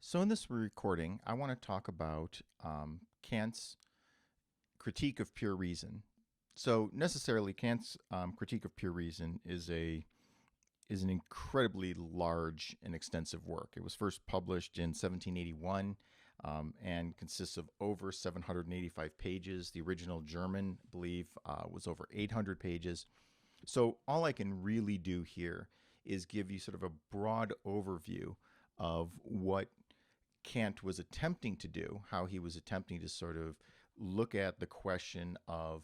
So, in this recording, I want to talk about Kant's critique of pure reason. So, necessarily, Kant's critique of pure reason is an incredibly large and extensive work. It was first published in 1781 and consists of over 785 pages. The original German, I believe, was over 800 pages. So, all I can really do here is give you sort of a broad overview of what Kant was attempting to do, how he was attempting to sort of look at the question of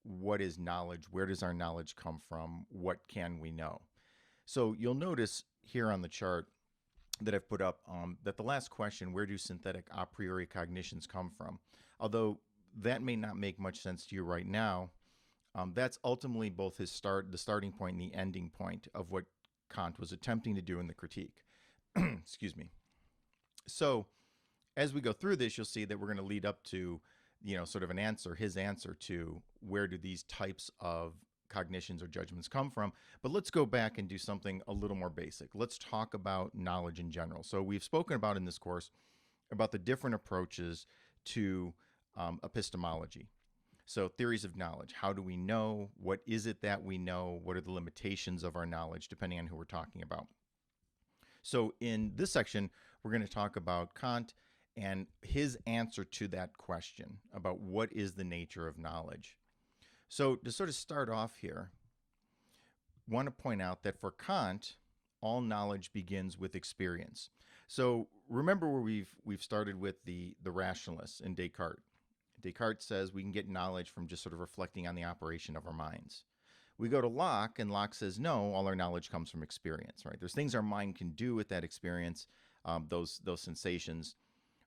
what is knowledge, where does our knowledge come from, what can we know. So you'll notice here on the chart that I've put up that the last question, where do synthetic a priori cognitions come from? Although that may not make much sense to you right now, that's ultimately both the starting point and the ending point of what Kant was attempting to do in the critique. Excuse me. So as we go through this, you'll see that we're going to lead up to, sort of his answer to where do these types of cognitions or judgments come from. But let's go back and do something a little more basic. Let's talk about knowledge in general. So we've spoken about in this course about the different approaches to epistemology. So theories of knowledge. How do we know? What is it that we know? What are the limitations of our knowledge, depending on who we're talking about? So in this section, we're going to talk about Kant and his answer to that question about what is the nature of knowledge. So to sort of start off here, I want to point out that for Kant, all knowledge begins with experience. So remember where we've started with the rationalists in Descartes. Descartes says we can get knowledge from just sort of reflecting on the operation of our minds. We go to Locke, and Locke says, no, all our knowledge comes from experience, right? There's things our mind can do with that experience, those sensations,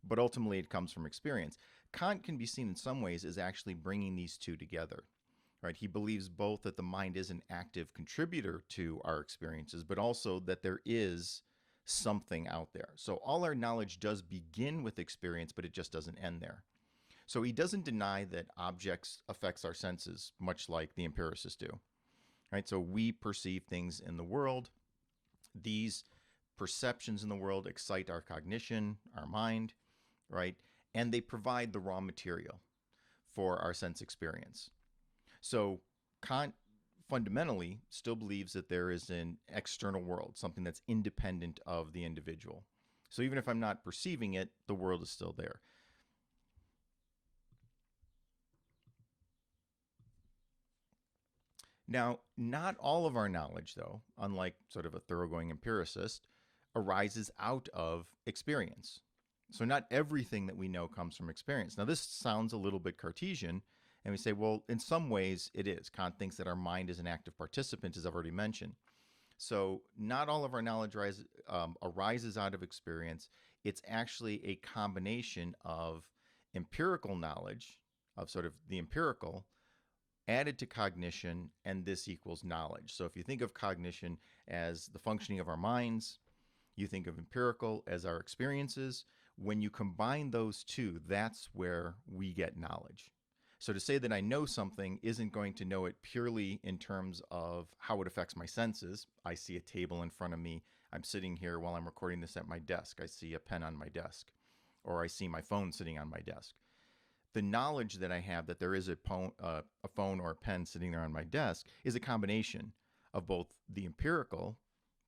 but ultimately it comes from experience. Kant can be seen in some ways as actually bringing these two together, right? He believes both that the mind is an active contributor to our experiences, but also that there is something out there. So all our knowledge does begin with experience, but it just doesn't end there. So he doesn't deny that objects affects our senses, much like the empiricists do. Right? So we perceive things in the world. These perceptions in the world excite our cognition, our mind, right? And they provide the raw material for our sense experience. So Kant fundamentally still believes that there is an external world, something that's independent of the individual. So even if I'm not perceiving it, the world is still there. Now, not all of our knowledge, though, unlike sort of a thoroughgoing empiricist, arises out of experience. So not everything that we know comes from experience. Now, this sounds a little bit Cartesian, and we say, well, in some ways it is. Kant thinks that our mind is an active participant, as I've already mentioned. So not all of our knowledge arises out of experience. It's actually a combination of empirical knowledge, of sort of the empirical, added to cognition, and this equals knowledge. So if you think of cognition as the functioning of our minds, you think of empirical as our experiences. When you combine those two, that's where we get knowledge. So to say that I know something isn't going to know it purely in terms of how it affects my senses. I see a table in front of me. I'm sitting here while I'm recording this at my desk. I see a pen on my desk, or I see my phone sitting on my desk. The knowledge that I have that there is a phone or a pen sitting there on my desk is a combination of both the empirical,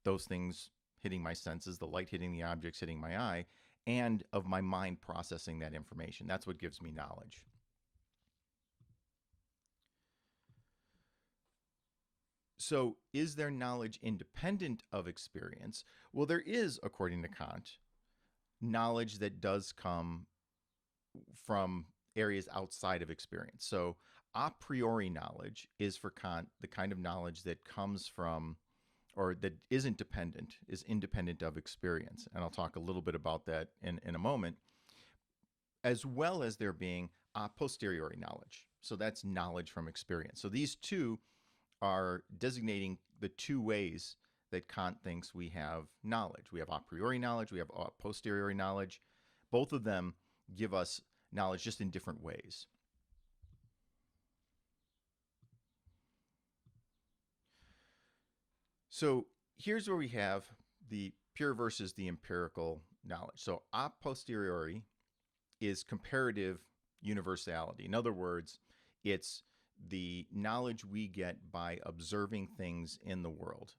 those things hitting my senses, the light hitting the objects hitting my eye, and of my mind processing that information. That's what gives me knowledge. So is there knowledge independent of experience? Well, there is, according to Kant, knowledge that does come from areas outside of experience. So a priori knowledge is for Kant the kind of knowledge that comes from, or that isn't dependent, is independent of experience. And I'll talk a little bit about that in a moment, as well as there being a posteriori knowledge. So that's knowledge from experience. So these two are designating the two ways that Kant thinks we have knowledge. We have a priori knowledge, we have a posteriori knowledge. Both of them give us knowledge just in different ways. So here's where we have the pure versus the empirical knowledge. So a posteriori is comparative universality. In other words, it's the knowledge we get by observing things in the world,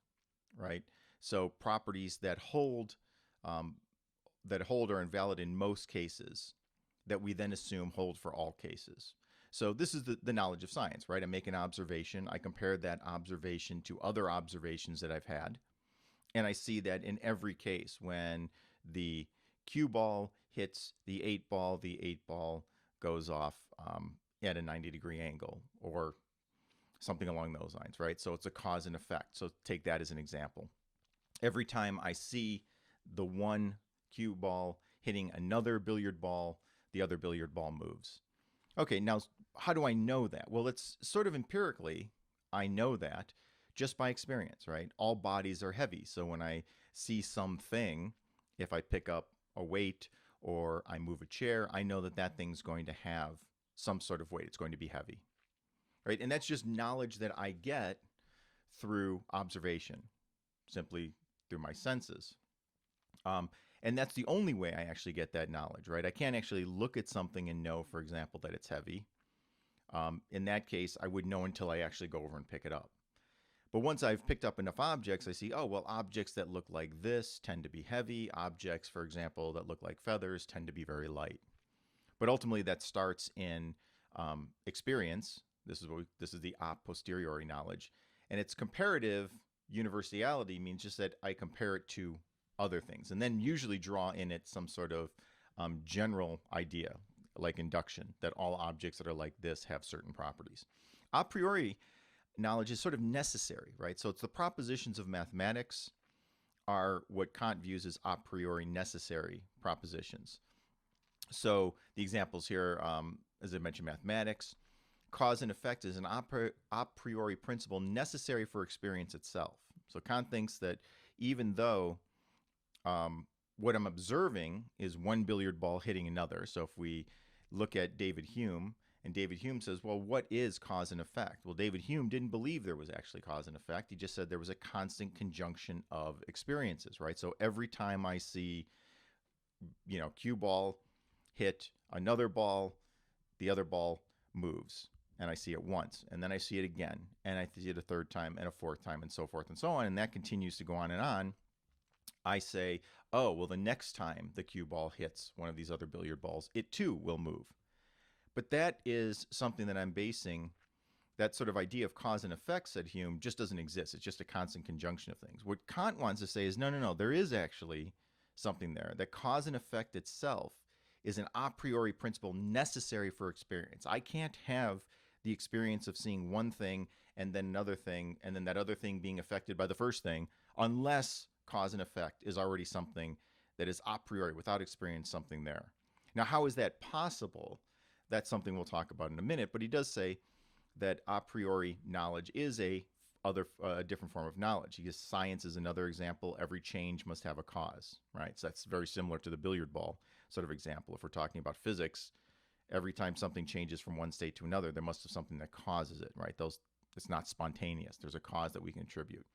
right? So properties um, that hold are invalid in most cases that we then assume hold for all cases. So this is the knowledge of science, right? I make an observation, I compare that observation to other observations that I've had, and I see that in every case, when the cue ball hits the 8 ball goes off at a 90-degree angle, or something along those lines, right? So it's a cause and effect. So take that as an example. Every time I see the one cue ball hitting another billiard ball, the other billiard ball moves. Okay, now how do I know that? Well, it's sort of empirically, I know that just by experience, right? All bodies are heavy. So when I see something, if I pick up a weight or I move a chair, I know that that thing's going to have some sort of weight. It's going to be heavy, right? And that's just knowledge that I get through observation, simply through my senses. And that's the only way I actually get that knowledge, right? I can't actually look at something and know, for example, that it's heavy. In that case, I would know until I actually go over and pick it up. But once I've picked up enough objects, I see, oh, well, objects that look like this tend to be heavy. Objects, for example, that look like feathers tend to be very light. But ultimately, that starts in experience. This is the a posteriori knowledge. And it's comparative universality, means just that I compare it to other things, and then usually draw in it some sort of general idea, like induction, that all objects that are like this have certain properties. A priori knowledge is sort of necessary, right? So it's the propositions of mathematics are what Kant views as a priori necessary propositions. So the examples here, as I mentioned, mathematics, cause and effect is an a priori principle necessary for experience itself. So Kant thinks that even though what I'm observing is one billiard ball hitting another. So if we look at David Hume, and David Hume says, well, what is cause and effect? Well, David Hume didn't believe there was actually cause and effect. He just said there was a constant conjunction of experiences, right? So every time I see, cue ball hit another ball, the other ball moves. And I see it once, and then I see it again, and I see it a third time, and a fourth time, and so forth and so on. And that continues to go on and on. I say, oh, well, the next time the cue ball hits one of these other billiard balls, it too will move. But that is something that I'm basing, that sort of idea of cause and effect, said Hume, just doesn't exist. It's just a constant conjunction of things. What Kant wants to say is, no, there is actually something there. That cause and effect itself is an a priori principle necessary for experience. I can't have the experience of seeing one thing and then another thing, and then that other thing being affected by the first thing, unless cause and effect is already something that is a priori, without experience, something there. Now, how is that possible? That's something we'll talk about in a minute, but he does say that a priori knowledge is a different form of knowledge. Because science is another example. Every change must have a cause, right? So that's very similar to the billiard ball sort of example. If we're talking about physics, every time something changes from one state to another, there must be something that causes it, right? It's not spontaneous. There's a cause that we can attribute.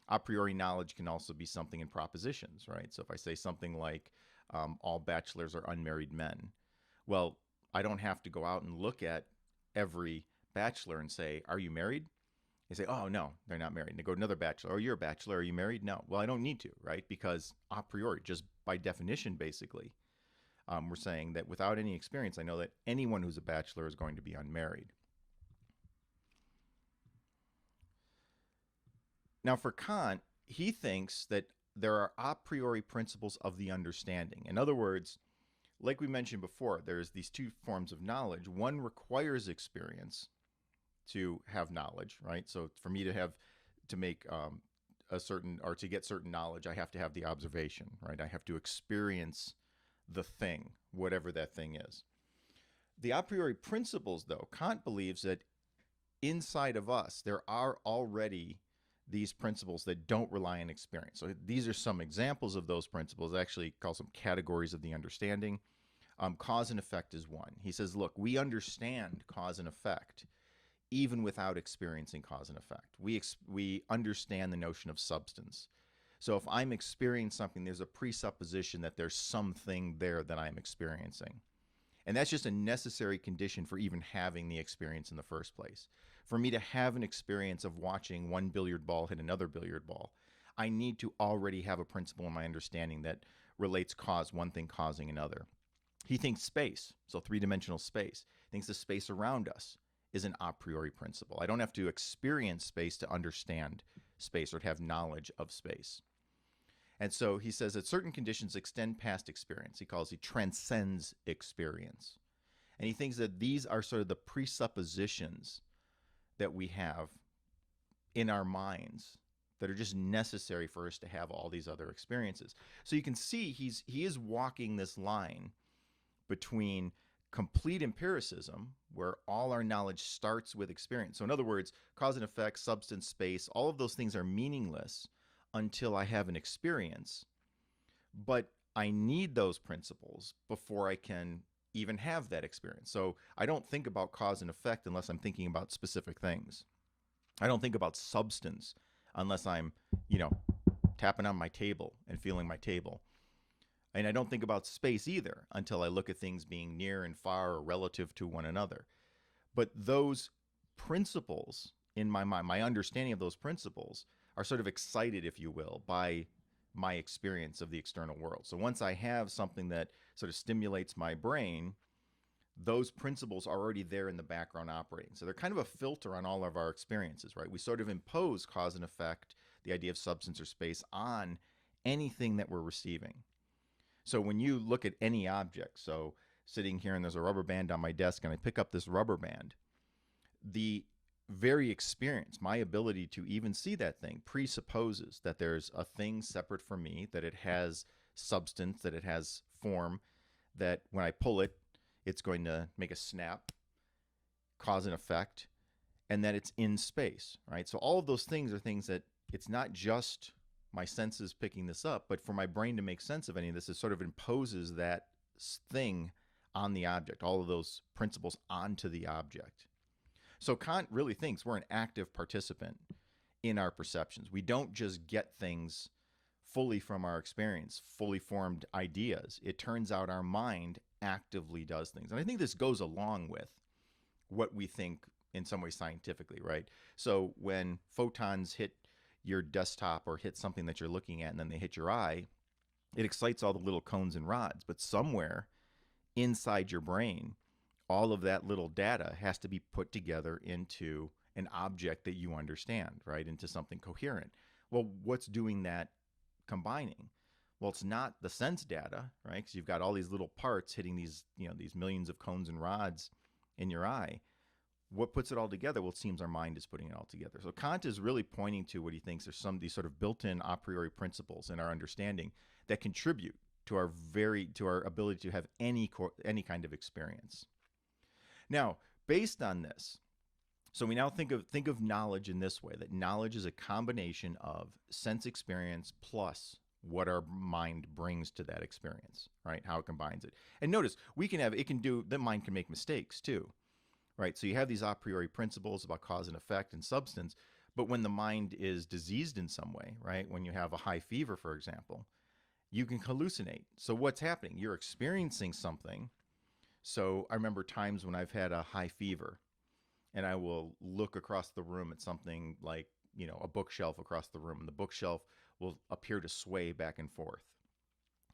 A priori knowledge can also be something in propositions, right? So if I say something like all bachelors are unmarried men, well, I don't have to go out and look at every bachelor and say, are you married? They say, oh, no, they're not married. And they go to another bachelor, oh, you're a bachelor, are you married? No. Well, I don't need to, right? Because a priori, just by definition, basically, we're saying that without any experience, I know that anyone who's a bachelor is going to be unmarried. Now, for Kant, he thinks that there are a priori principles of the understanding. In other words, like we mentioned before, there's these two forms of knowledge. One requires experience to have knowledge, right? So for me to make to get certain knowledge, I have to have the observation, right? I have to experience the thing, whatever that thing is. The a priori principles, though, Kant believes that inside of us, there are already these principles that don't rely on experience. So these are some examples of those principles. I actually call them categories of the understanding. Cause and effect is one. He says, look, we understand cause and effect even without experiencing cause and effect. We understand the notion of substance. So if I'm experiencing something, there's a presupposition that there's something there that I'm experiencing. And that's just a necessary condition for even having the experience in the first place. For me to have an experience of watching one billiard ball hit another billiard ball, I need to already have a principle in my understanding that relates cause, one thing causing another. He thinks space, so three-dimensional space, thinks the space around us is an a priori principle. I don't have to experience space to understand space or to have knowledge of space. And so he says that certain conditions extend past experience. He transcends experience. And he thinks that these are sort of the presuppositions that we have in our minds that are just necessary for us to have all these other experiences. So you can see he is walking this line between complete empiricism, where all our knowledge starts with experience. So in other words, cause and effect, substance, space, all of those things are meaningless until I have an experience. But I need those principles before I can even have that experience. So I don't think about cause and effect unless I'm thinking about specific things. I don't think about substance unless I'm, tapping on my table and feeling my table. And I don't think about space either until I look at things being near and far or relative to one another. But those principles in my mind, my understanding of those principles, are sort of excited, if you will, by my experience of the external world. So once I have something that sort of stimulates my brain, those principles are already there in the background operating. So they're kind of a filter on all of our experiences, right? We sort of impose cause and effect, the idea of substance or space, on anything that we're receiving. So when you look at any object, so sitting here and there's a rubber band on my desk and I pick up this rubber band, the very experience, my ability to even see that thing, presupposes that there's a thing separate from me, that it has substance, that it has form, that when I pull it, it's going to make a snap, cause and effect, and that it's in space, right? So all of those things are things that it's not just my senses picking this up, but for my brain to make sense of any of this, it sort of imposes that thing on the object, all of those principles onto the object. So Kant really thinks we're an active participant in our perceptions. We don't just get things fully from our experience, fully formed ideas. It turns out our mind actively does things. And I think this goes along with what we think in some way scientifically, right? So when photons hit your desktop or hit something that you're looking at and then they hit your eye, it excites all the little cones and rods. But somewhere inside your brain, all of that little data has to be put together into an object that you understand, right? Into something coherent. Well, what's doing that combining? Well, it's not the sense data, right? Because you've got all these little parts hitting these, these millions of cones and rods in your eye. What puts it all together? Well, it seems our mind is putting it all together. So Kant is really pointing to what he thinks are some of these sort of built-in a priori principles in our understanding that contribute to our ability to have any kind of experience. Now, based on this, so we now think of knowledge in this way, that knowledge is a combination of sense experience plus what our mind brings to that experience, right? How it combines it. And notice, the mind can make mistakes too, right? So you have these a priori principles about cause and effect and substance, but when the mind is diseased in some way, right? When you have a high fever, for example, you can hallucinate. So what's happening? You're experiencing something. So I remember times when I've had a high fever and I will look across the room at something like, a bookshelf across the room, and the bookshelf will appear to sway back and forth,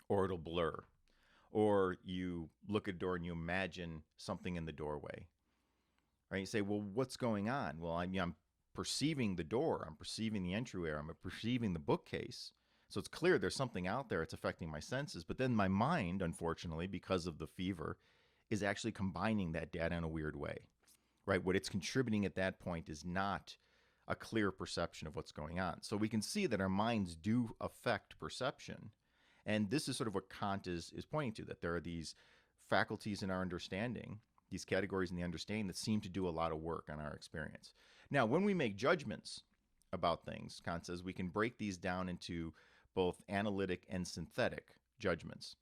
or it'll blur. Or you look at a door and you imagine something in the doorway, right? You say, well, what's going on? Well, I'm perceiving the door, I'm perceiving the entryway, I'm perceiving the bookcase. So it's clear there's something out there, it's affecting my senses. But then my mind, unfortunately, because of the fever, is actually combining that data in a weird way, right? What it's contributing at that point is not a clear perception of what's going on. So we can see that our minds do affect perception. And this is sort of what Kant is pointing to, that there are these faculties in our understanding, these categories in the understanding that seem to do a lot of work on our experience. Now, when we make judgments about things, Kant says we can break these down into both analytic and synthetic judgments.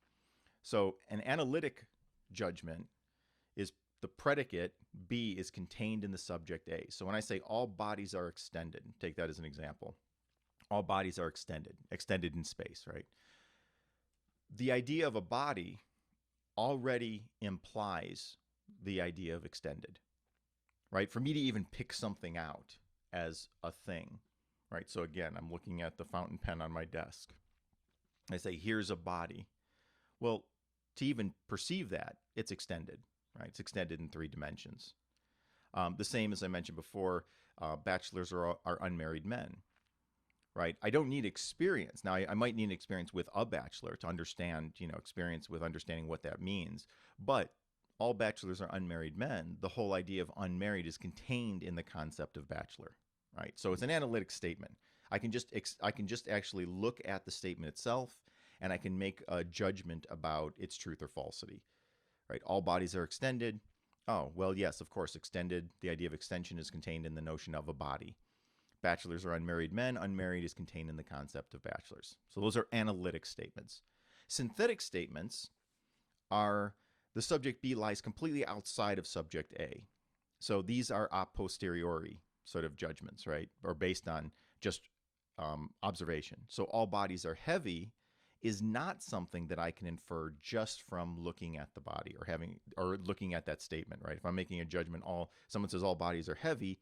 So an analytic judgment is the predicate B is contained in the subject A. So when I say all bodies are extended, take that as an example. All bodies are extended in space, right? The idea of a body already implies the idea of extended, right? For me to even pick something out as a thing, right? So again, I'm looking at the fountain pen on my desk. I say, here's a body. Well, to even perceive that, it's extended, right? It's extended in 3 dimensions. The same as I mentioned before, bachelors are unmarried men, right? I don't need experience. Now, I might need experience with a bachelor to understand, experience with understanding what that means. But all bachelors are unmarried men. The whole idea of unmarried is contained in the concept of bachelor, right? So it's an analytic statement. I can just actually look at the statement itself, and I can make a judgment about its truth or falsity, right? All bodies are extended. Oh, well, yes, of course, extended. The idea of extension is contained in the notion of a body. Bachelors are unmarried men. Unmarried is contained in the concept of bachelors. So those are analytic statements. Synthetic statements are the subject B lies completely outside of subject A. So these are a posteriori sort of judgments, right? Or based on just observation. So all bodies are heavy is not something that I can infer just from looking at the body or looking at that statement, right? If I'm making a judgment, someone says all bodies are heavy,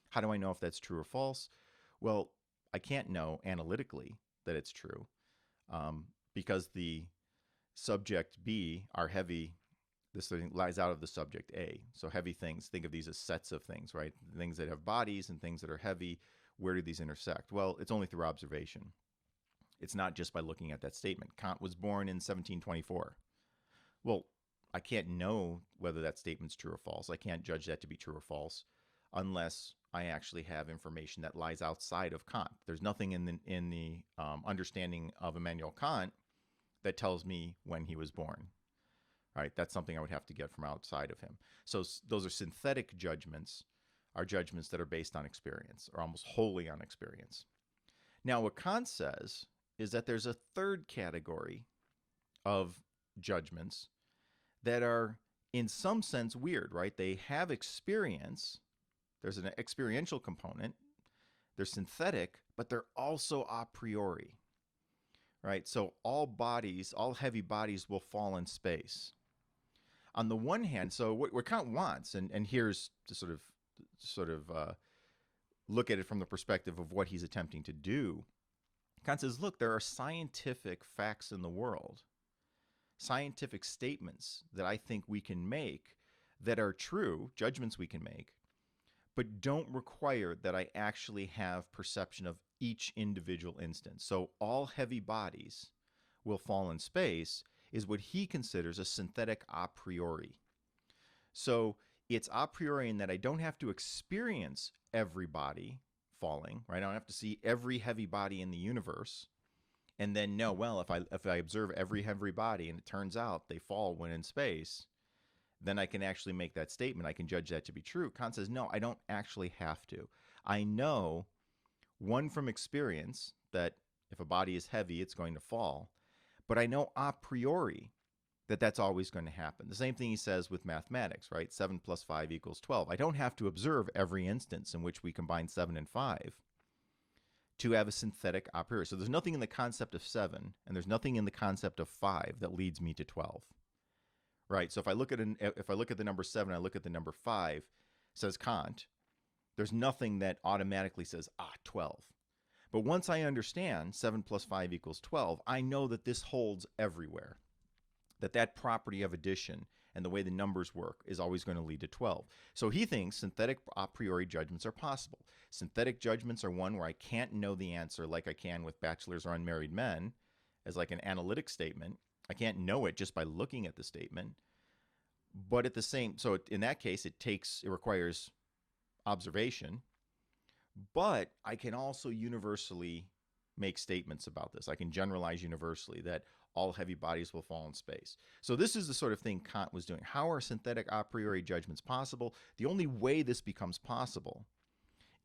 how do I know if that's true or false? Well, I can't know analytically that it's true because the subject B are heavy. This thing lies out of the subject A. So heavy things, think of these as sets of things, right? Things that have bodies and things that are heavy. Where do these intersect? Well, it's only through observation. It's not just by looking at that statement. Kant was born in 1724. Well, I can't know whether that statement's true or false. I can't judge that to be true or false unless I actually have information that lies outside of Kant. There's nothing in the understanding of Immanuel Kant that tells me when he was born. Right? That's something I would have to get from outside of him. So those are synthetic judgments, are judgments that are based on experience, or almost wholly on experience. Now, what Kant says is that there's a third category of judgments that are, in some sense, weird, right? They have experience. There's an experiential component. They're synthetic, but they're also a priori, right? So all heavy bodies will fall in space. On the one hand, so what Kant wants, and here's to sort of look at it from the perspective of what he's attempting to do. Kant says, look, there are scientific facts in the world, scientific statements that I think we can make that are true, judgments we can make, but don't require that I actually have perception of each individual instance. So all heavy bodies will fall in space is what he considers a synthetic a priori. So it's a priori in that I don't have to experience every body falling, right? I don't have to see every heavy body in the universe and then know, well, if I observe every heavy body and it turns out they fall when in space, then I can actually make that statement. I can judge that to be true. Kant says, no, I don't actually have to. I know, one, from experience, that if a body is heavy, it's going to fall. But I know a priori that that's always going to happen. The same thing he says with mathematics, right? 7 plus 5 equals 12. I don't have to observe every instance in which we combine 7 and 5 to have a synthetic a priori. So there's nothing in the concept of 7, and there's nothing in the concept of 5 that leads me to 12. Right? So if I look at the number 7, I look at the number 5, says Kant, there's nothing that automatically says, 12. But once I understand 7 plus 5 equals 12, I know that this holds everywhere. That property of addition and the way the numbers work is always going to lead to 12. So he thinks synthetic a priori judgments are possible. Synthetic judgments are one where I can't know the answer like I can with bachelors or unmarried men as like an analytic statement. I can't know it just by looking at the statement. But so in that case, it requires observation. But I can also universally make statements about this. I can generalize universally that all heavy bodies will fall in space. So this is the sort of thing Kant was doing. How are synthetic a priori judgments possible? The only way this becomes possible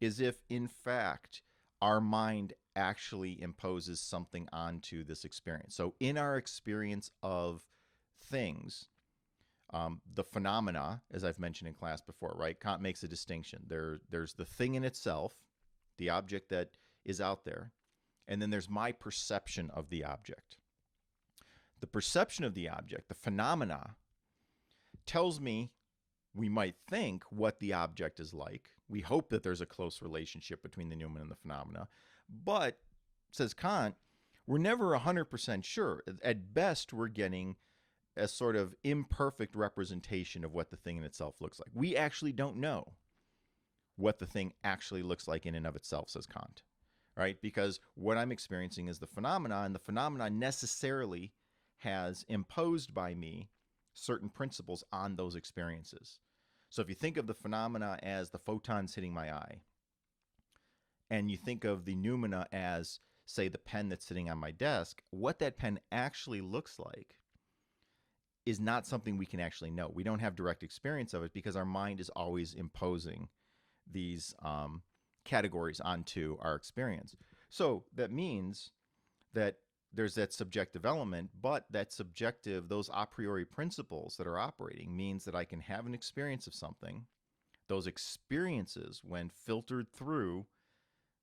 is if, in fact, our mind actually imposes something onto this experience. So in our experience of things, the phenomena, as I've mentioned in class before, right? Kant makes a distinction. There's the thing in itself, the object that is out there, and then there's my perception of the object. The perception of the object, the phenomena, tells me, we might think, what the object is like. We hope that there's a close relationship between the noumen and the phenomena. But, says Kant, we're never 100% sure. At best, we're getting a sort of imperfect representation of what the thing in itself looks like. We actually don't know what the thing actually looks like in and of itself, says Kant, right? Because what I'm experiencing is the phenomena, and the phenomena necessarily has imposed by me certain principles on those experiences. So if you think of the phenomena as the photons hitting my eye, and you think of the noumena as, say, the pen that's sitting on my desk, what that pen actually looks like is not something we can actually know. We don't have direct experience of it because our mind is always imposing these categories onto our experience. So that means that there's that subjective element, but that subjective, those a priori principles that are operating means that I can have an experience of something. Those experiences, when filtered through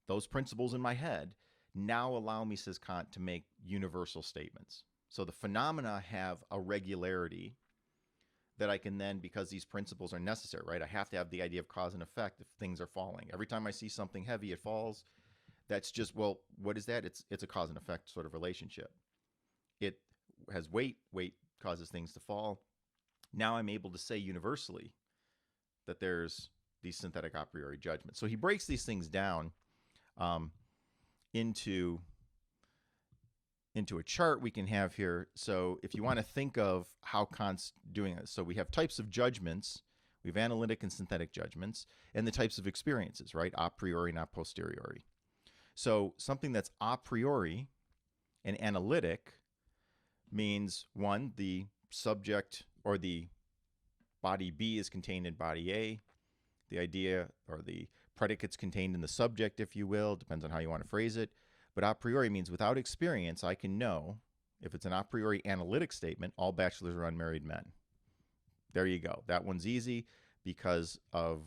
those principles in my head, now allow me, says Kant, to make universal statements. So the phenomena have a regularity that I can then, because these principles are necessary, right? I have to have the idea of cause and effect if things are falling. Every time I see something heavy, it falls. That's just, well, what is that? It's a cause and effect sort of relationship. It has weight. Weight causes things to fall. Now I'm able to say universally that there's these synthetic a priori judgments. So he breaks these things down into a chart we can have here. So if you want to think of how Kant's doing this, so we have types of judgments. We have analytic and synthetic judgments, and the types of experiences, right? A priori and a posteriori. So something that's a priori and analytic means, one, the subject or the body B is contained in body A. The idea or the predicate's contained in the subject, if you will. Depends on how you want to phrase it. But a priori means without experience, I can know, if it's an a priori analytic statement, all bachelors are unmarried men. There you go. That one's easy because of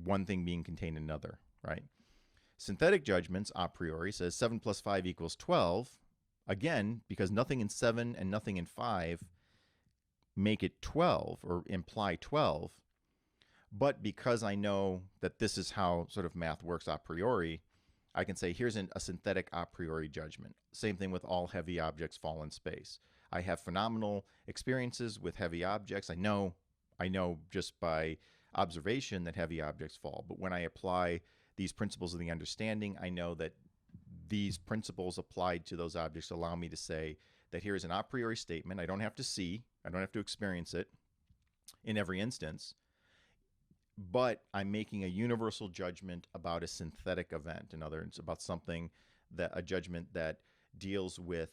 one thing being contained in another, right? Synthetic judgments, a priori, says 7 plus 5 equals 12. Again, because nothing in 7 and nothing in 5 make it 12 or imply 12. But because I know that this is how sort of math works a priori, I can say here's a synthetic a priori judgment. Same thing with all heavy objects fall in space. I have phenomenal experiences with heavy objects. I know just by observation that heavy objects fall. But when I apply these principles of the understanding, I know that these principles applied to those objects allow me to say that here is an a priori statement. I don't have to see, I don't have to experience it in every instance, but I'm making a universal judgment about a synthetic event. In other words, about something that a judgment that deals with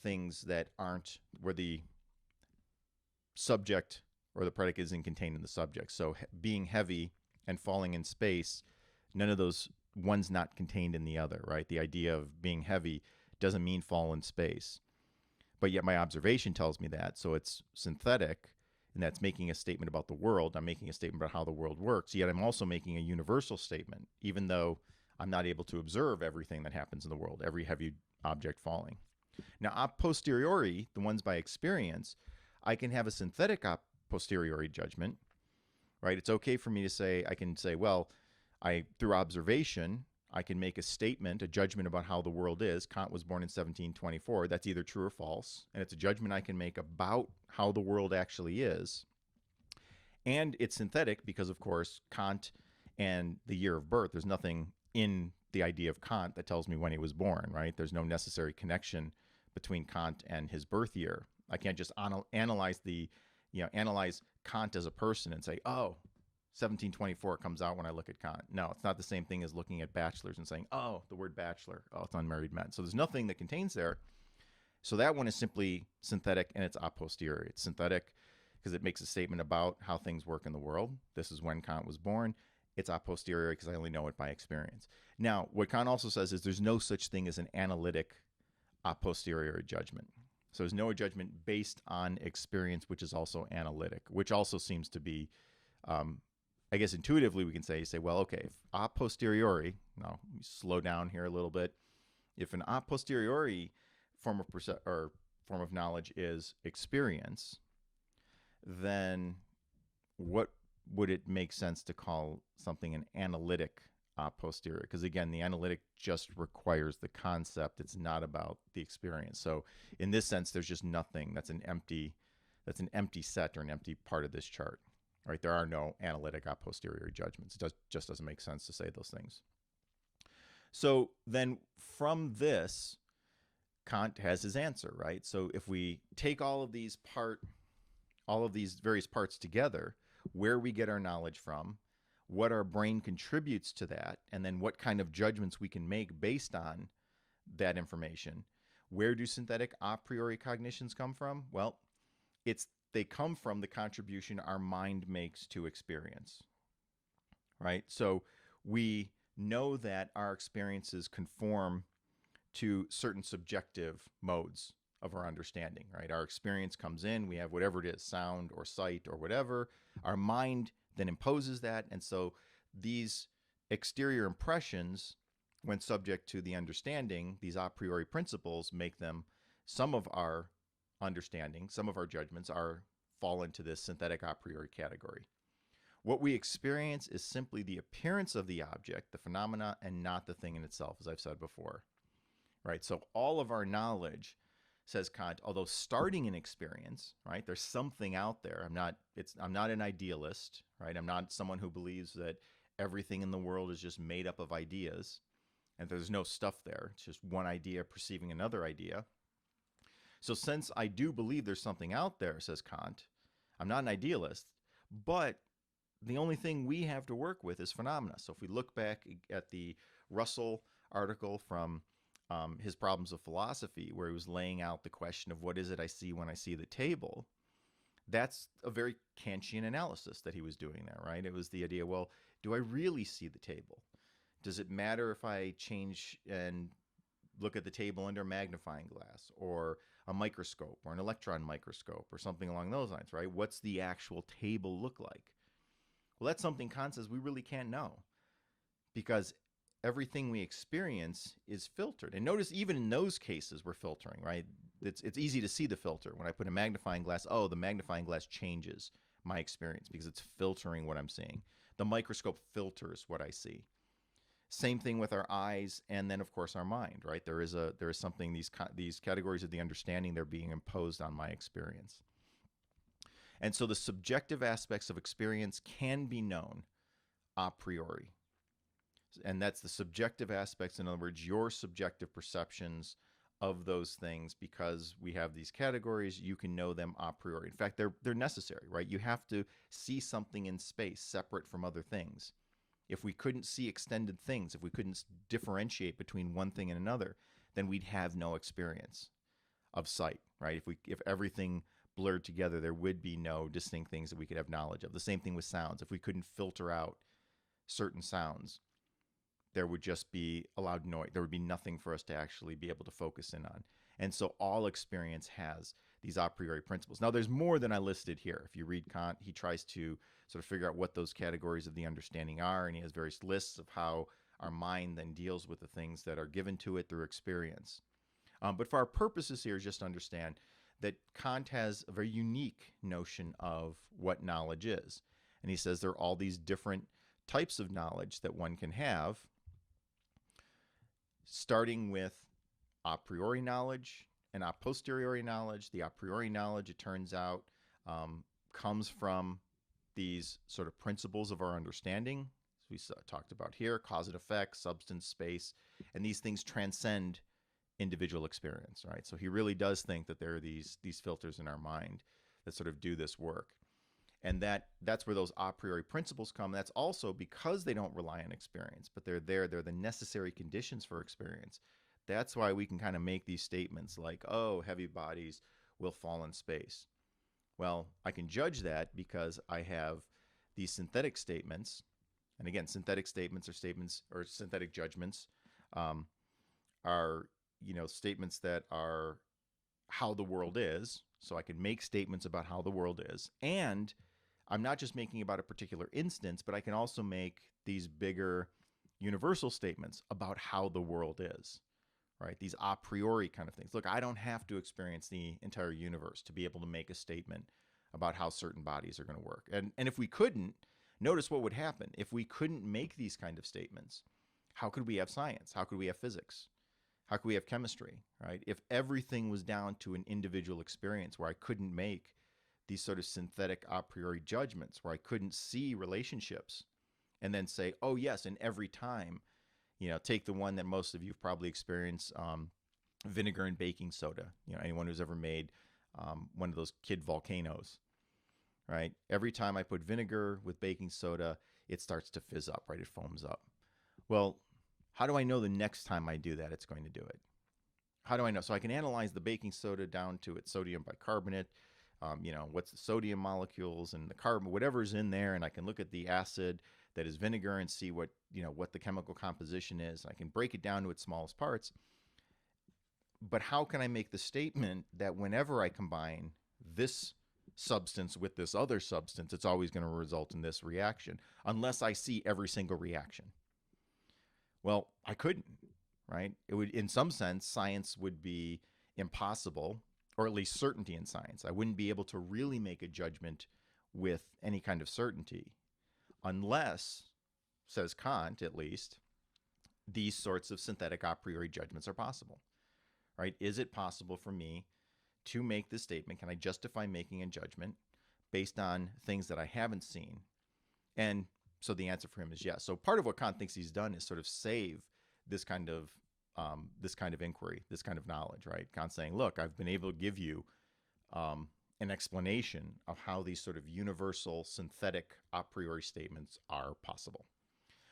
things that aren't where the subject or the predicate isn't contained in the subject. So being heavy and falling in space, none of those, one's not contained in the other, right? The idea of being heavy doesn't mean fall in space. But yet my observation tells me that. So it's synthetic, and that's making a statement about the world. I'm making a statement about how the world works. Yet I'm also making a universal statement, even though I'm not able to observe everything that happens in the world, every heavy object falling. Now, a posteriori, the ones by experience, I can have a synthetic a posteriori judgment, right? It's okay for me to say, I can say, well, through observation, I can make a statement, a judgment about how the world is. Kant was born in 1724. That's either true or false. And it's a judgment I can make about how the world actually is. And it's synthetic because, of course, Kant and the year of birth, there's nothing in the idea of Kant that tells me when he was born, right? There's no necessary connection between Kant and his birth year. I can't just analyze Kant as a person and say, oh, 1724 comes out when I look at Kant. No, it's not the same thing as looking at bachelors and saying, oh, the word bachelor, oh, it's unmarried men. So there's nothing that contains there. So that one is simply synthetic, and it's a posteriori. It's synthetic because it makes a statement about how things work in the world. This is when Kant was born. It's a posteriori because I only know it by experience. Now, what Kant also says is there's no such thing as an analytic a posteriori judgment. So there's no judgment based on experience, which is also analytic, which also seems to be I guess intuitively we can say, well, okay, if a posteriori, now let me slow down here a little bit. If an a posteriori form of form of knowledge is experience, then what would it make sense to call something an analytic a posteriori? Because again, the analytic just requires the concept. It's not about the experience. So in this sense, there's just nothing. That's an empty set or an empty part of this chart. Right? There are no analytic a posteriori judgments. It just doesn't make sense to say those things. So then from this, Kant has his answer, right? So if we take all of these various parts together, where we get our knowledge from, what our brain contributes to that, and then what kind of judgments we can make based on that information, where do synthetic a priori cognitions come from? Well, they come from the contribution our mind makes to experience, right? So we know that our experiences conform to certain subjective modes of our understanding, right? Our experience comes in, we have whatever it is, sound or sight or whatever. Our mind then imposes that. And so these exterior impressions, when subject to the understanding, these a priori principles make them, some of our understanding, some of our judgments fall into this synthetic a priori category. What we experience is simply the appearance of the object, the phenomena, and not the thing in itself, as I've said before. Right? So all of our knowledge, says Kant, although starting in experience, right? There's something out there. I'm not an idealist, right? I'm not someone who believes that everything in the world is just made up of ideas and there's no stuff there. It's just one idea perceiving another idea. So since I do believe there's something out there, says Kant, I'm not an idealist, but the only thing we have to work with is phenomena. So if we look back at the Russell article from his Problems of Philosophy, where he was laying out the question of what is it I see when I see the table, that's a very Kantian analysis that he was doing there, right? It was the idea, well, do I really see the table? Does it matter if I change and look at the table under a magnifying glass or a microscope or an electron microscope or something along those lines, right? What's the actual table look like? Well, that's something Kant says we really can't know, because everything we experience is filtered. And notice even in those cases we're filtering, right? It's easy to see the filter. When I put a magnifying glass, the magnifying glass changes my experience because it's filtering what I'm seeing. The microscope filters what I see. Same thing with our eyes, and then of course our mind, right? There is something, these categories of the understanding, they're being imposed on my experience. And so the subjective aspects of experience can be known a priori. And that's the subjective aspects, in other words, your subjective perceptions of those things. Because we have these categories, you can know them a priori. In fact, they're necessary, right? You have to see something in space separate from other things. If we couldn't see extended things, if we couldn't differentiate between one thing and another, then we'd have no experience of sight, right? If everything blurred together, there would be no distinct things that we could have knowledge of. The same thing with sounds. If we couldn't filter out certain sounds, there would just be a loud noise. There would be nothing for us to actually be able to focus in on. And so all experience has these a priori principles. Now, there's more than I listed here. If you read Kant, he tries to sort of figure out what those categories of the understanding are, and he has various lists of how our mind then deals with the things that are given to it through experience. But for our purposes here, just understand that Kant has a very unique notion of what knowledge is. And he says there are all these different types of knowledge that one can have, starting with a priori knowledge and a posteriori knowledge. The a priori knowledge, it turns out, comes from these sort of principles of our understanding, as we talked about here: cause and effect, substance, space, and these things transcend individual experience, right? So he really does think that there are these filters in our mind that sort of do this work. And that's where those a priori principles come. That's also because they don't rely on experience, but they're the necessary conditions for experience. That's why we can kind of make these statements like, oh, heavy bodies will fall in space. Well, I can judge that because I have these synthetic statements. And again, synthetic statements are statements, or synthetic judgments are, statements that are how the world is. So I can make statements about how the world is. And I'm not just making about a particular instance, but I can also make these bigger universal statements about how the world is, right? These a priori kind of things. Look, I don't have to experience the entire universe to be able to make a statement about how certain bodies are going to work. And if we couldn't, notice what would happen. If we couldn't make these kind of statements, how could we have science? How could we have physics? How could we have chemistry, right? If everything was down to an individual experience where I couldn't make these sort of synthetic a priori judgments, where I couldn't see relationships and then say, oh, yes, and every time, take the one that most of you have probably experienced, vinegar and baking soda. Anyone who's ever made one of those kid volcanoes, right? Every time I put vinegar with baking soda, it starts to fizz up, right? It foams up. Well, how do I know the next time I do that it's going to do it? How do I know? So I can analyze the baking soda down to its sodium bicarbonate, what's the sodium molecules and the carbon, whatever's in there, and I can look at the acid that is vinegar and see what the chemical composition is. I can break it down to its smallest parts. But how can I make the statement that whenever I combine this substance with this other substance, it's always going to result in this reaction, unless I see every single reaction? Well, I couldn't, right? It would, in some sense, science would be impossible, or at least certainty in science. I wouldn't be able to really make a judgment with any kind of certainty unless, says Kant at least, these sorts of synthetic a priori judgments are possible, right? Is it possible for me to make this statement? Can I justify making a judgment based on things that I haven't seen? And so the answer for him is yes. So part of what Kant thinks he's done is sort of save this kind of inquiry, this kind of knowledge, right? Kant's saying, look, I've been able to give you an explanation of how these sort of universal synthetic a priori statements are possible.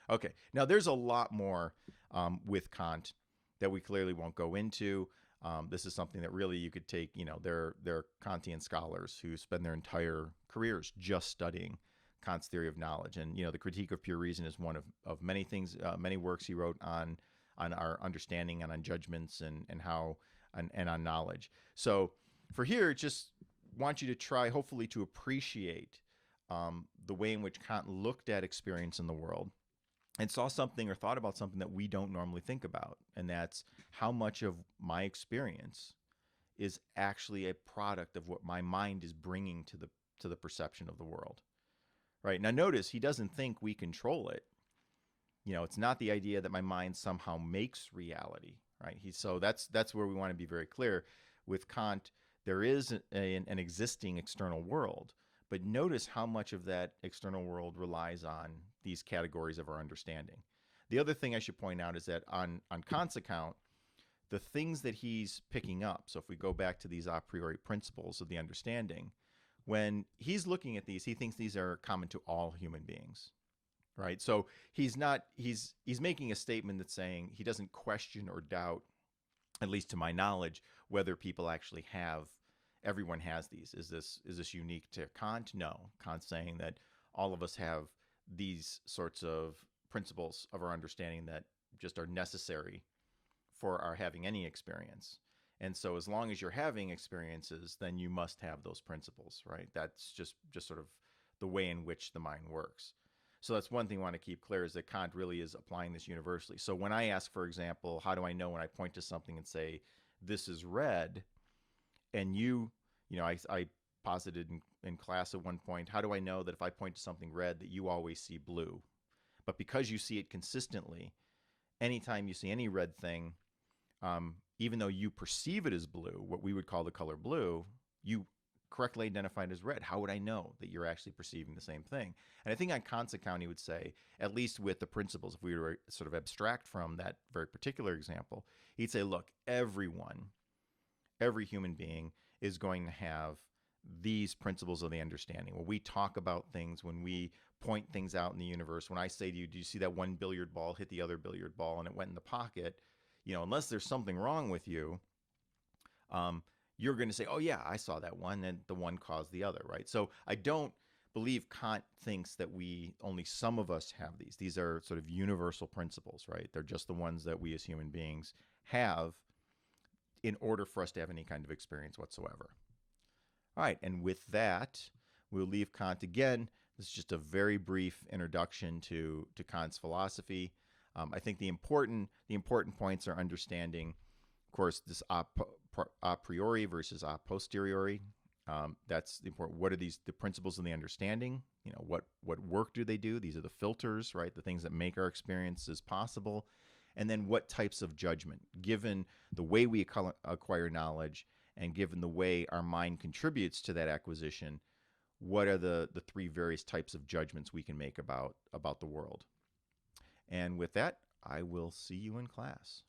Okay, now there's a lot more with Kant that we clearly won't go into. This is something that really you could take, they're Kantian scholars who spend their entire careers just studying Kant's theory of knowledge. And, the Critique of Pure Reason is one of many things, many works he wrote on our understanding and on judgments and how, and on knowledge. So for here, just want you to try, hopefully, to appreciate the way in which Kant looked at experience in the world and saw something or thought about something that we don't normally think about. And that's how much of my experience is actually a product of what my mind is bringing to the perception of the world. Right. Now, notice he doesn't think we control it. It's not the idea that my mind somehow makes reality. Right. So that's where we want to be very clear. With Kant, there is an existing external world. But notice how much of that external world relies on these categories of our understanding. The other thing I should point out is that on Kant's account, the things that he's picking up, so if we go back to these a priori principles of the understanding, when he's looking at these, he thinks these are common to all human beings, right? So he's making a statement that's saying he doesn't question or doubt, at least to my knowledge, whether people actually have, everyone has these. Is this unique to Kant? No. Kant's saying that all of us have these sorts of principles of our understanding that just are necessary for our having any experience. And so as long as you're having experiences, then you must have those principles, right? That's just sort of the way in which the mind works. So that's one thing I want to keep clear, is that Kant really is applying this universally. So when I ask, for example, how do I know when I point to something and say, this is red, and I posited in class at one point, how do I know that if I point to something red that you always see blue? But because you see it consistently, anytime you see any red thing, even though you perceive it as blue, what we would call the color blue, you correctly identify it as red. How would I know that you're actually perceiving the same thing? And I think on Kant's account, he would say, at least with the principles, if we were to sort of abstract from that very particular example, he'd say, look, every human being is going to have these principles of the understanding. When we talk about things, when we point things out in the universe, when I say to you, do you see that one billiard ball hit the other billiard ball and it went in the pocket? Unless there's something wrong with you, you're going to say, oh yeah, I saw that one, and the one caused the other, right? So I don't believe Kant thinks that only some of us have these. These are sort of universal principles, right? They're just the ones that we as human beings have in order for us to have any kind of experience whatsoever. All right, and with that, we'll leave Kant again. This is just a very brief introduction to Kant's philosophy. I think the important points are understanding Of course, this a priori versus a posteriori. That's the important. What are the principles of the understanding? What work do they do? These are the filters, right? The things that make our experiences possible. And then what types of judgment, given the way we acquire knowledge and given the way our mind contributes to that acquisition, what are the three various types of judgments we can make about the world? And with that, I will see you in class.